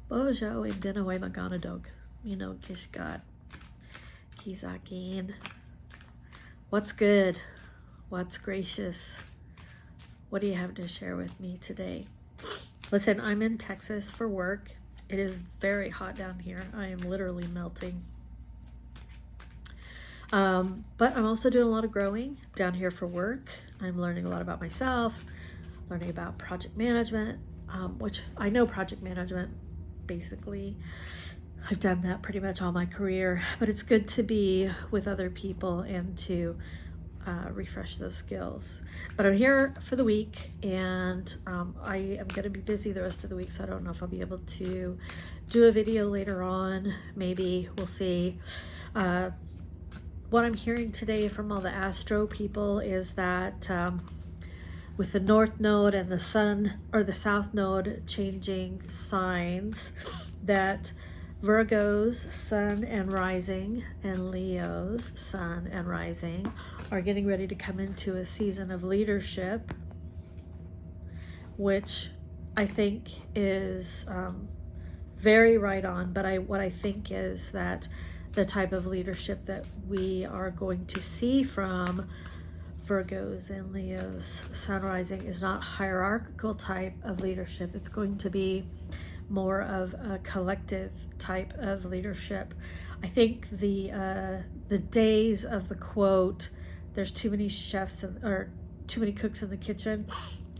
Bojo and Dinaway Maganadog. Gishgat. Kizakin. What's good? What's gracious? What do you have to share with me today? Listen, I'm in Texas for work. It is very hot down here. I am literally melting. But I'm also doing a lot of growing down here for work. I'm learning a lot about myself, learning about project management, which I know project management basically. I've done that pretty much all my career, but it's good to be with other people and to refresh those skills. But I'm here for the week, and I am going to be busy the rest of the week, so I don't know if I'll be able to do a video later on. Maybe, we'll see. What I'm hearing today from all the astro people is that with the North Node and the Sun or the South Node changing signs, that Virgo's Sun and Rising and Leo's Sun and Rising are getting ready to come into a season of leadership, which I think is very right on. But what I think is that the type of leadership that we are going to see from Virgos and Leo's Sun Rising is not hierarchical type of leadership. It's going to be more of a collective type of leadership. I think the days of the quote, "There's too many chefs or too many cooks in the kitchen,"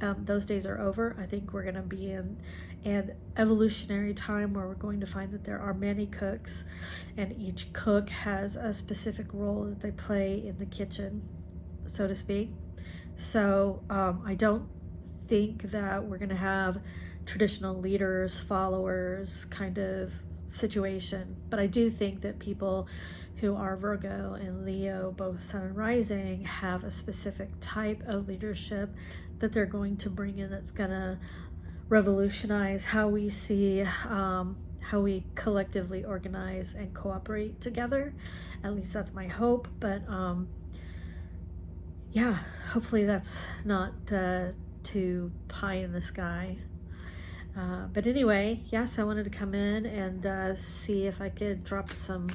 those days are over. I think we're going to be in an evolutionary time where we're going to find that there are many cooks, and each cook has a specific role that they play in the kitchen, so to speak. So I don't think that we're going to have traditional leaders, followers kind of situation, but I do think that people who are Virgo and Leo, both Sun and Rising, have a specific type of leadership that they're going to bring in that's going to revolutionize how we see how we collectively organize and cooperate together. At least that's my hope. But yeah, hopefully that's not too pie in the sky. But anyway, yes, I wanted to come in and see if I could drop some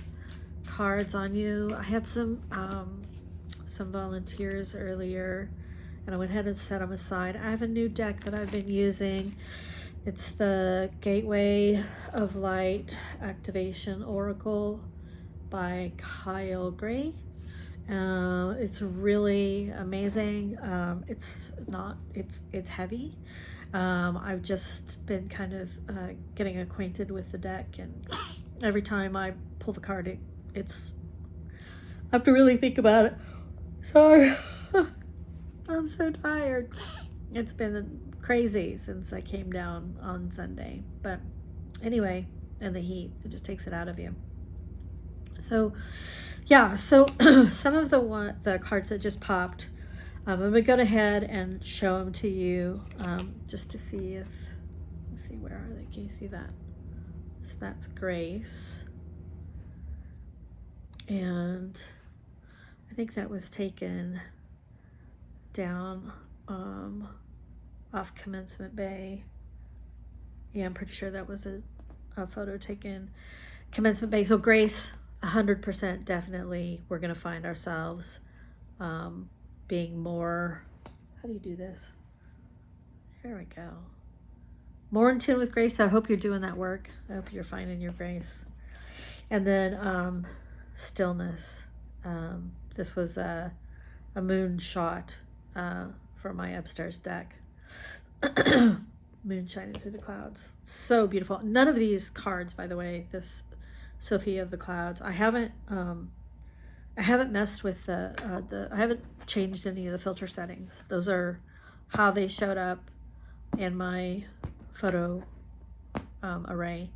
cards on you. I had some volunteers earlier, and I went ahead and set them aside. I have a new deck that I've been using. It's the Gateway of Light Activation Oracle by Kyle Gray. It's really amazing. It's heavy. I've just been kind of getting acquainted with the deck, and every time I pull the card, I have to really think about it. Sorry. I'm so tired. It's been crazy since I came down on Sunday. But anyway, and the heat, it just takes it out of you. So yeah, so some of the cards that just popped, I'm going to go ahead and show them to you just to see if, let's see, where are they? Can you see that? So that's Grace. And I think that was taken down off Commencement Bay. Yeah, I'm pretty sure that was a photo taken Commencement Bay. So Grace, 100% definitely, we're going to find ourselves being more, how do you do this? There we go. More in tune with Grace. So I hope you're doing that work. I hope you're finding your Grace. And then Stillness. This was a moon shot for my upstairs deck. Moon shining through the clouds. So beautiful. None of these cards, by the way, this Sophie of the Clouds, I haven't messed with I haven't changed any of the filter settings. Those are how they showed up in my photo array,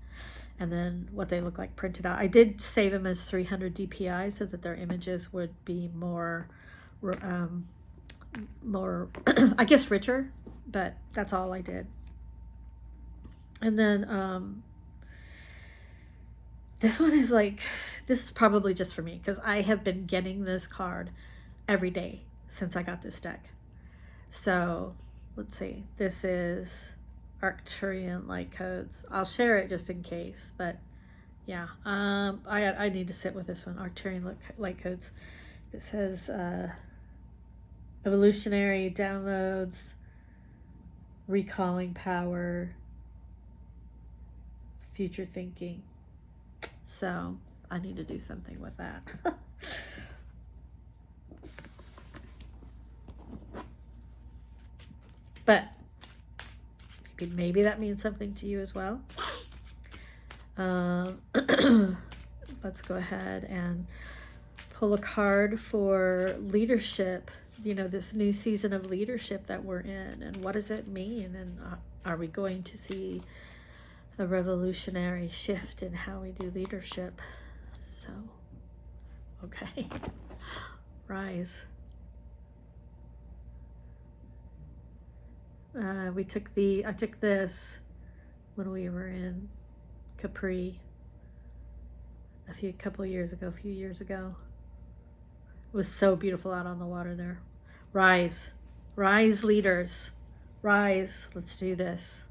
and then what they look like printed out. I did save them as 300 DPI so that their images would be more I guess richer, but that's all I did. And then this one is like, this is probably just for me because I have been getting this card every day since I got this deck. So let's see, this is Arcturian light codes. I'll share it just in case, but yeah, I need to sit with this one. Arcturian light codes. It says evolutionary downloads, recalling power, future thinking. So I need to do something with that. But maybe that means something to you as well. Let's go ahead and pull a card for leadership, this new season of leadership that we're in, and what does it mean, and are we going to see a revolutionary shift in how we do leadership? So, okay. Rise. I took this when we were in Capri a few years ago. It was so beautiful out on the water there. Rise. Rise, leaders. Rise. Let's do this.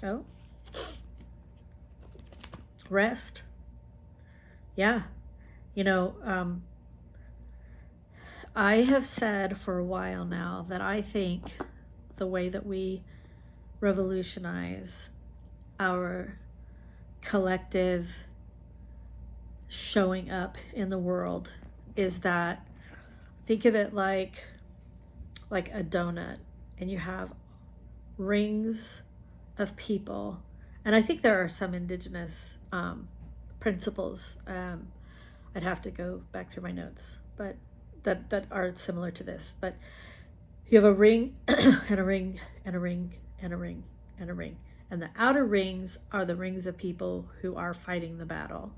Oh. Rest. Yeah. I have said for a while now that I think the way that we revolutionize our collective showing up in the world is that, think of it like a donut, and you have rings of people, and I think there are some indigenous principles. I'd have to go back through my notes, but that are similar to this. But you have a ring and a ring and a ring and a ring and a ring, and the outer rings are the rings of people who are fighting the battle,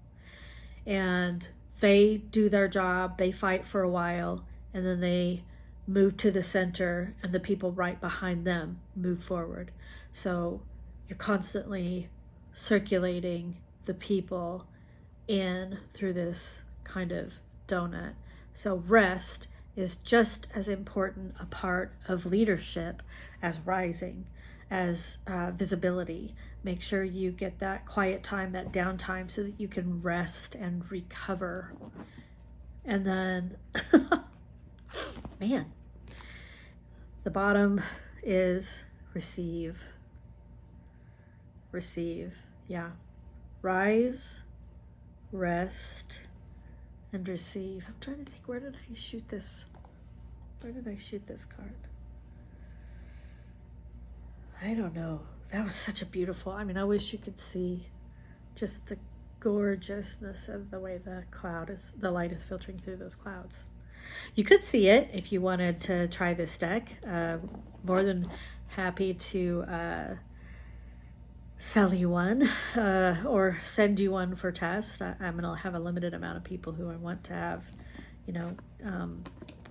and they do their job, they fight for a while, and then they move to the center, and the people right behind them move forward. So you're constantly circulating the people in through this kind of donut. So rest is just as important a part of leadership as rising, as visibility. Make sure you get that quiet time, that downtime, so that you can rest and recover. And then, man, the bottom is receive. Receive, yeah. Rise, rest, and receive. I'm trying to think, where did I shoot this card? I don't know. That was such a beautiful, I wish you could see just the gorgeousness of the way the light is filtering through those clouds. You could see it if you wanted to try this deck. More than happy to sell you one or send you one for test. I'm going to have a limited amount of people who I want to have,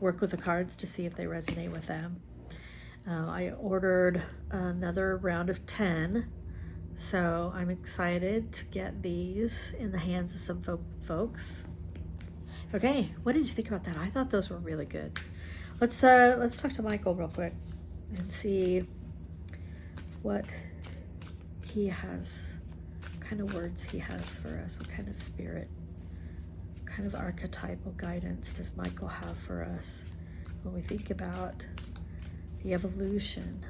work with the cards to see if they resonate with them. I ordered another round of 10, so I'm excited to get these in the hands of some folks. Okay, what did you think about that? I thought those were really good. Let's talk to Michael real quick and see what he has, what kind of words he has for us, what kind of spirit, what kind of archetypal guidance does Michael have for us when we think about the evolution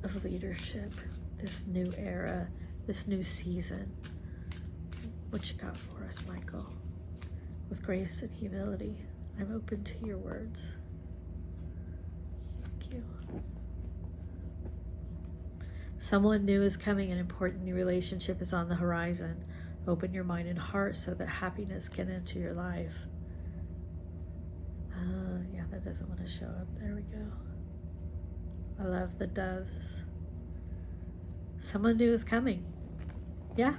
of leadership, this new era, this new season. What you got for us, Michael? With grace and humility, I'm open to your words. Thank you. Someone new is coming. An important new relationship is on the horizon. Open your mind and heart so that happiness can enter your life. Yeah, that doesn't want to show up. There we go. I love the doves. Someone new is coming. Yeah.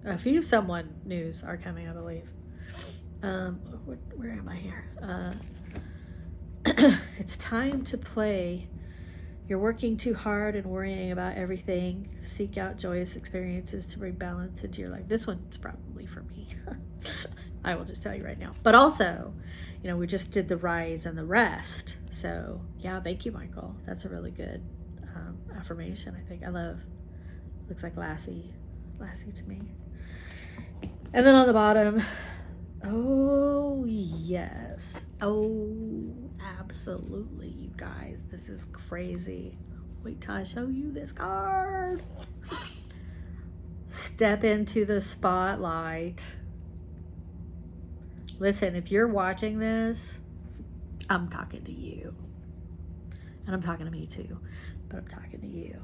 A few someone news are coming, I believe. Where am I here? It's time to play. You're working too hard and worrying about everything. Seek out joyous experiences to bring balance into your life. This one's probably for me. I will just tell you right now. But also, you know, we just did the rise and the rest. So yeah, thank you, Michael. That's a really good affirmation. I think I love. Looks like Lassie to me. And then on the bottom, oh yes, oh absolutely, you guys, this is crazy. Wait till I show you this card. Step into the spotlight. Listen, if you're watching this, I'm talking to you. And I'm talking to me too, but I'm talking to you.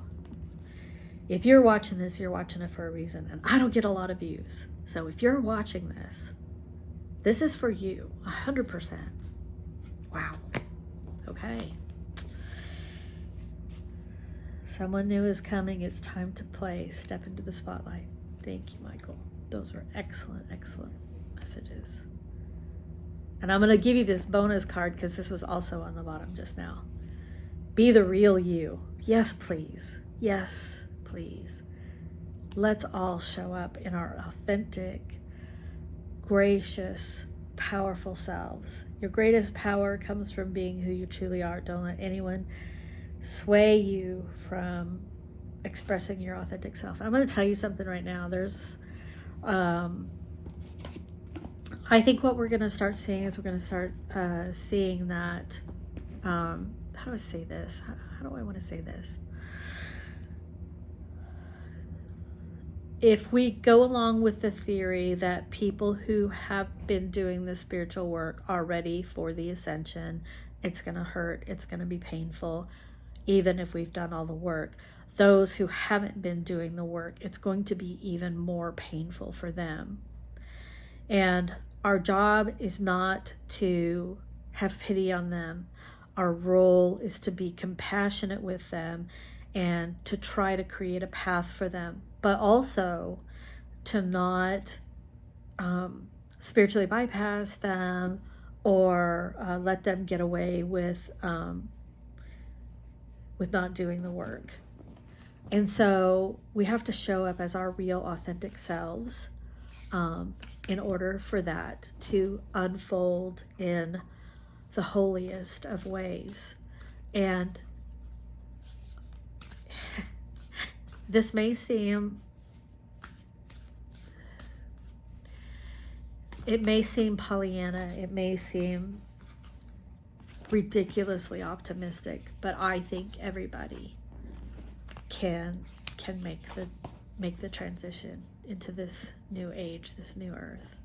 If you're watching this, you're watching it for a reason. And I don't get a lot of views. So if you're watching this, this is for you, 100%. Wow. Okay. Someone new is coming. It's time to play. Step into the spotlight. Thank you, Michael. Those were excellent, excellent messages. And I'm going to give you this bonus card because this was also on the bottom just now. Be the real you. Yes, please. Yes, please. Let's all show up in our authentic, gracious, powerful selves. Your greatest power comes from being who you truly are. Don't let anyone sway you from expressing your authentic self. I'm going to tell you something right now. There's, I think what we're going to start seeing is we're going to start seeing that, how do I say this? How do I want to say this? If we go along with the theory that people who have been doing the spiritual work are ready for the ascension, it's going to hurt, it's going to be painful, even if we've done all the work. Those who haven't been doing the work, it's going to be even more painful for them. And our job is not to have pity on them. Our role is to be compassionate with them and to try to create a path for them, but also to not spiritually bypass them or let them get away with not doing the work. And so we have to show up as our real authentic selves in order for that to unfold in the holiest of ways. And this may seem, it may seem Pollyanna, it may seem ridiculously optimistic, but I think everybody can make the transition into this new age, this new earth.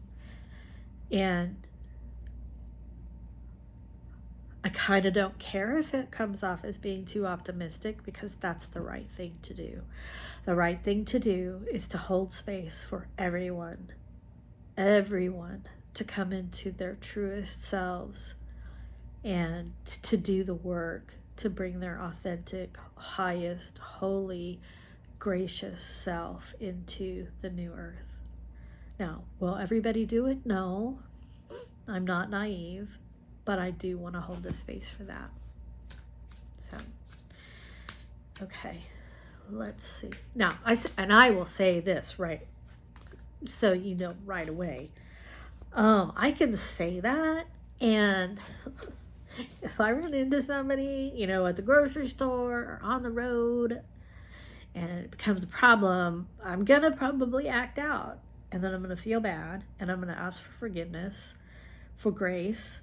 And I kind of don't care if it comes off as being too optimistic, because that's the right thing to do. The right thing to do is to hold space for everyone to come into their truest selves and to do the work to bring their authentic, highest, holy, gracious self into the new earth. Now, will everybody do it? No, I'm not naive, but I do want to hold the space for that. So, okay, let's see. Now, I will say this, right, so you know right away. I can say that, and if I run into somebody, you know, at the grocery store or on the road, and it becomes a problem, I'm gonna probably act out, and then I'm gonna feel bad, and I'm gonna ask for forgiveness, for grace,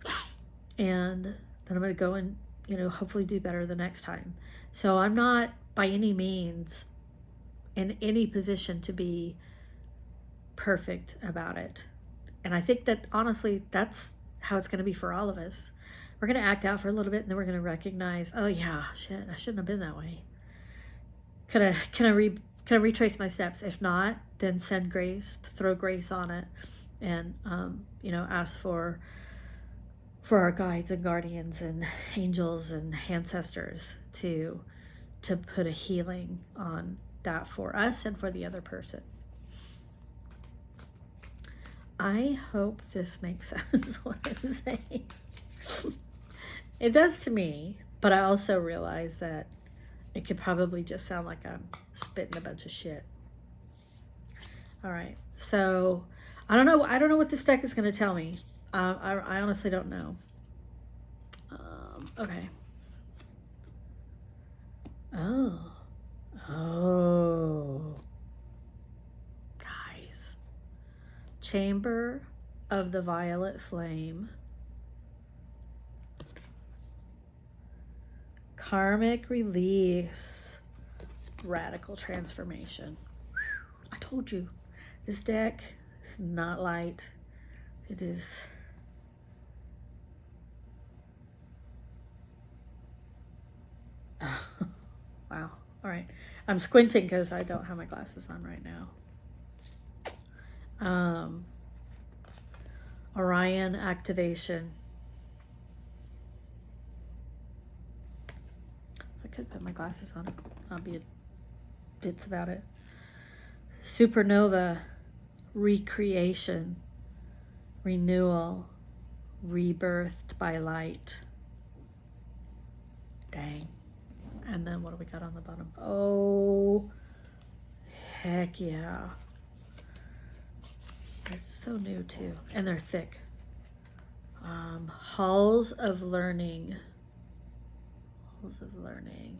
and then I'm gonna go and, you know, hopefully do better the next time. So I'm not by any means in any position to be perfect about it. And I think that honestly, that's how it's gonna be for all of us. We're gonna act out for a little bit, and then we're gonna recognize, oh yeah, shit, I shouldn't have been that way. Can I retrace my steps? If not, then send grace, throw grace on it, and you know, ask for our guides and guardians and angels and ancestors to put a healing on that for us and for the other person. I hope this makes sense, what I'm saying. It does to me, but I also realize that it could probably just sound like I'm spitting a bunch of shit. All right, so I don't know. I don't know what this deck is going to tell me. I honestly don't know. Okay. Oh. Oh. Guys. Chamber of the Violet Flame. Karmic release. Radical transformation. I told you. This deck is not light. It is... Wow. All right. I'm squinting because I don't have my glasses on right now. Orion activation. I could put my glasses on. I'll be a ditz about it. Supernova. Recreation. Renewal. Rebirthed by light. Dang. And then what do we got on the bottom? Oh, heck yeah. They're so new too. And they're thick. Halls of Learning. Halls of Learning.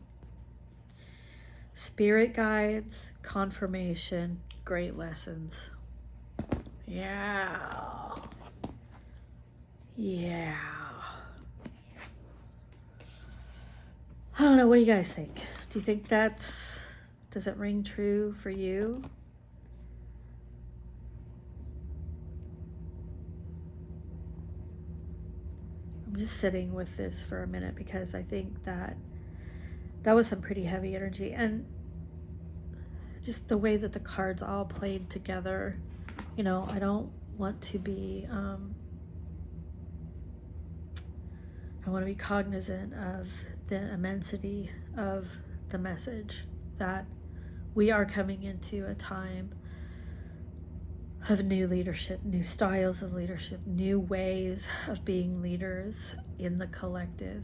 Spirit guides, confirmation, great lessons. Yeah. Yeah. I don't know. What do you guys think? Do you think does it ring true for you? I'm just sitting with this for a minute because I think that was some pretty heavy energy, and just the way that the cards all played together. You know, I don't want to be, I want to be cognizant of the immensity of the message that we are coming into a time of new leadership, new styles of leadership, new ways of being leaders in the collective.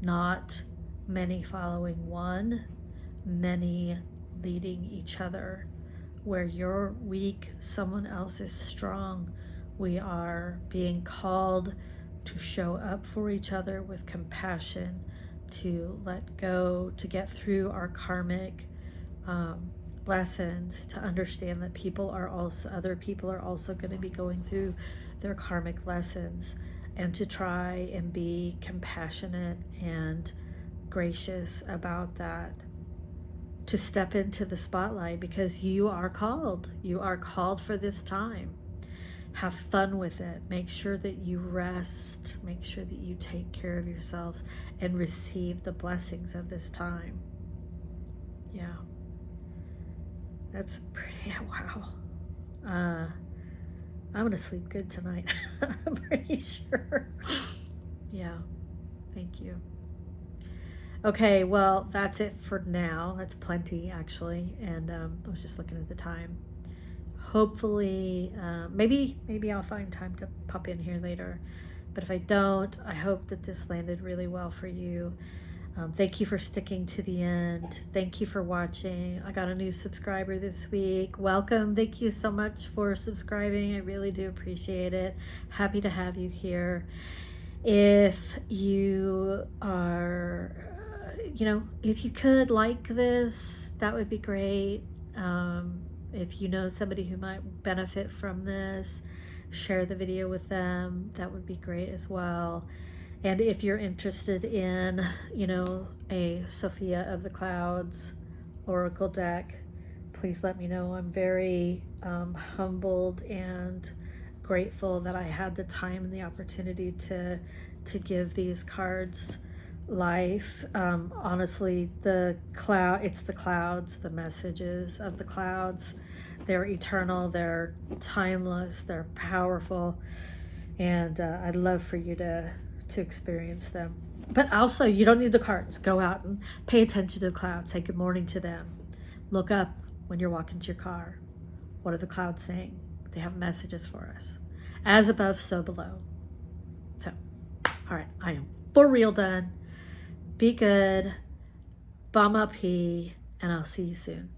Not many following one, many leading each other. Where you're weak, someone else is strong. We are being called to show up for each other with compassion, to let go, to get through our karmic lessons, to understand that other people are also going to be going through their karmic lessons, and to try and be compassionate and gracious about that. To step into the spotlight because you are called. You are called for this time. Have fun with it. Make sure that you rest. Make sure that you take care of yourselves and receive the blessings of this time. Yeah. That's pretty, wow. I'm going to sleep good tonight. I'm pretty sure. Yeah. Thank you. Okay, well, that's it for now. That's plenty, actually. And I was just looking at the time. Hopefully, maybe I'll find time to pop in here later. But if I don't, I hope that this landed really well for you. Thank you for sticking to the end. Thank you for watching. I got a new subscriber this week. Welcome. Thank you so much for subscribing. I really do appreciate it. Happy to have you here. If you are, if you could like this, that would be great. If you know somebody who might benefit from this, share the video with them. That would be great as well. And if you're interested in, a Sophia of the Clouds Oracle deck, please let me know. I'm very humbled and grateful that I had the time and the opportunity to give these cards life. Honestly, it's the clouds, the messages of the clouds. They're eternal, they're timeless, they're powerful, and I'd love for you to experience them. But also, you don't need the cards. Go out and pay attention to the clouds. Say good morning to them. Look up when you're walking to your car. What are the clouds saying? They have messages for us. As above, so below. So, all right, I am for real done. Be good. Bum up he, and I'll see you soon.